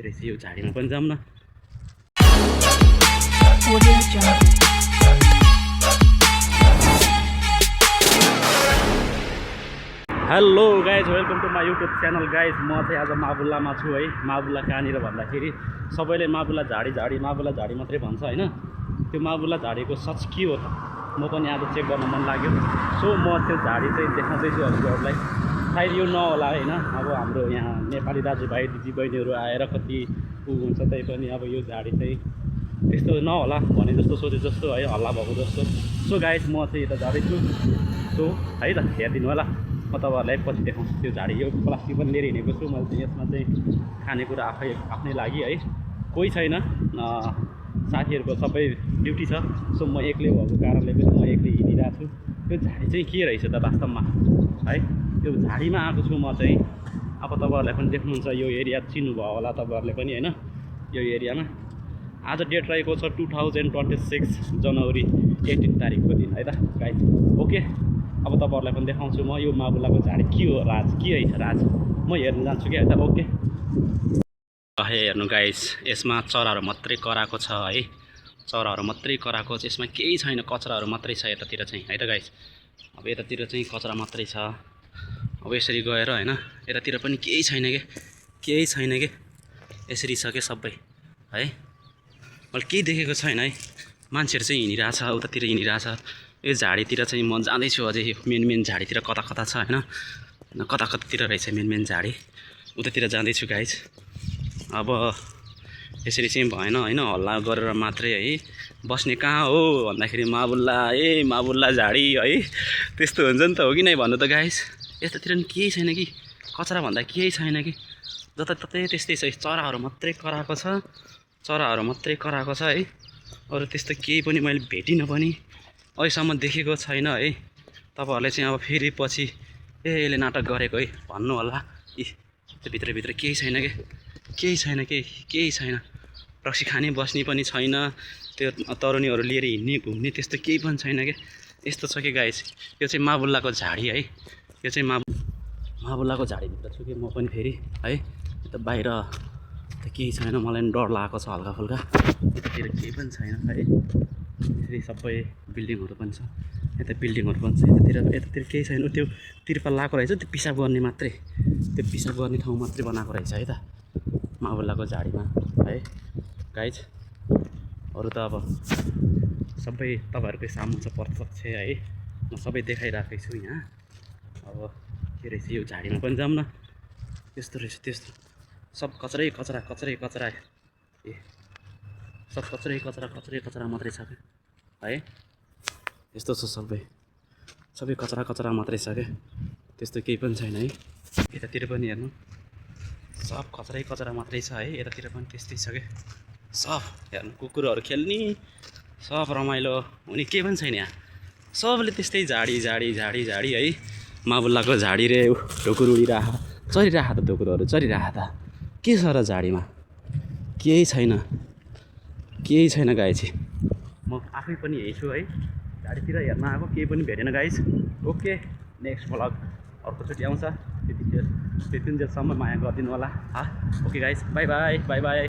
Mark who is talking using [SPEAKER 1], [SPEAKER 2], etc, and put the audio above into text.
[SPEAKER 1] रहेछ यो झाडीमा पनि जाऊँ न। Hello guys, welcome to my YouTube channel guys. म चाहिँ आज माबुल्लामा छु है। माबुल्ला कहाँनिर भन्दाखेरि सबैले माबुल्ला झाडी मात्रै भन्छ होइन। त्यो माबुल्ला झाडीको सच के हो त म पनि आज चेक गर्न मन लाग्यो। सो म त्यो झाडी चाहिँ देखाउँदैछु हजुरहरूलाई। सायद यो नहोला होइन, अब हाम्रो यहाँ नेपाली दाजुभाइ दिदीबहिनीहरू आएर कति हुन्छ त्यही पनि अब यो झाडी चाहिँ त्यस्तो नहोला भने जस्तो सोचे जस्तो है, हल्ला भएको जस्तो। सो गाइज म चाहिँ यता जाँदैछु। सो है त हेरिदिनु होला। म तपाईँहरूलाई पछि देखाउँछु त्यो झाडी। यो प्लास्टिक पनि लिएर हिँडेको छु मैले चाहिँ। यसमा चाहिँ खानेकुरा आफ्नै लागि है, कोही छैन, साथीहरूको सबै ड्युटी छ। सो म एक्लै भएको कारणले पनि म एक्लै हिँडिरहेको छु। त्यो झाडी चाहिँ के रहेछ त वास्तवमा है। त्यो झाडीमा आएको छु म चाहिँ। अब तपाईँहरूलाई पनि देख्नुहुन्छ, यो एरिया चिन्नुभयो होला तपाईँहरूले पनि होइन। यो एरियामा आज डेट रहेको छ 2026 जनवरी 18 तारिकको दिन है त गाइज। ओके, अब तपाईँहरूलाई पनि देखाउँछु म यो माबुल्लाको झाडी के हो, राज के है राज। म हेर्नु जान्छु क्या यता। ओके हेर्नु गाइस, यसमा चराहरू मात्रै कराएको छ है। चराहरू मात्रै कराएको छ, यसमा केही छैन, कचराहरू मात्रै छ यतातिर चाहिँ है त गाइस। अब यतातिर चाहिँ कचरा मात्रै छ। अब यसरी गएर होइन, यतातिर पनि केही छैन के यसरी छ के सबै है। मैले केही देखेको छैन है। मान्छेहरू चाहिँ हिँडिरहेछ, उतातिर हिँडिरहेछ। यो झाडीतिर चाहिँ म जाँदैछु अझै। यो मेन झाडीतिर कता छ होइन, कतातिर रहेछ मेन झाडी, उतातिर जाँदैछु गाइज। अब यसरी चाहिँ भएन होइन, हल्ला गरेर मात्रै है बस्ने कहाँ हो भन्दाखेरि माबुल्ला झाडी है, त्यस्तो हुन्छ नि त, हो कि नै भन्नु त गाइज। यतातिर नि केही छैन कि, कचरा भन्दा केही छैन कि, जताततै त्यस्तै छ। चराहरू मात्रै कराएको छ है। अरू त्यस्तो केही पनि मैले भेटिनँ पनि, अहिलेसम्म देखेको छैन है। तपाईँहरूले चाहिँ अब फेरि पछि यसले नाटक गरेको है भन्नु होला। त्यो भित्र केही छैन। रक्सी खाने बस्ने पनि छैन, त्यो तरुनीहरू लिएर हिँड्ने घुम्ने त्यस्तो केही पनि छैन क्या। यस्तो छ कि गाइस, यो चाहिँ माबुल्लाको झाडी है। यो चाहिँ माबुल्लाको झाडीभित्र छु कि म पनि फेरि है। यता बाहिर त केही छैन, मलाई पनि डर लागेको छ हल्का फुल्का। यतातिर केही पनि छैन है। यसरी सबै बिल्डिङहरू पनि छ, यता बिल्डिङहरू पनि छ। यतातिर केही छैन। त्यो तिर्पाल लगाएको रहेछ, त्यो पिसाब गर्ने मात्रै, त्यो पिसाब गर्ने ठाउँ मात्रै बनाएको रहेछ है त माबुल्लाको झाडीमा है गाइज। अरू त अब सबै तपाईँहरूकै सामु छ प्रत्यक्ष है। म सबै देखाइरहेकै छु यहाँ। अब के रहेछ यो झाडीमा पनि जाऊँ न। त्यस्तो रहेछ, त्यस्तो सब कचरै कचरा ए सब कचरै कचरा मात्रै छ क्या है। यस्तो छ सबै कचरा मात्रै छ क्या, त्यस्तो केही पनि छैन है। यतातिर पनि हेर्नु, सब कचरा मात्रै छ है। यतातिर पनि त्यस्तै छ क्या, सब हेर्नु कुकुरहरू खेल्ने, सब रमाइलो हुने केही पनि छैन यहाँ। सबले त्यस्तै झाडी है। माबुल्लाको झाडी रे, ढुकुर उडिरह, चरिरह त ढुकुरहरू चरिरह त। के छ र झाडीमा, केही छैन गाइज। म आफै पनि यही छु है, झाडीतिर हेर्न आएको, केही पनि भेटेन गाइज। ओके, नेक्स्ट भ्लग अर्कोचोटि आउँछ, त्यतिन्जेलसम्म माया गरिदिनु होला। Okay guys, by by.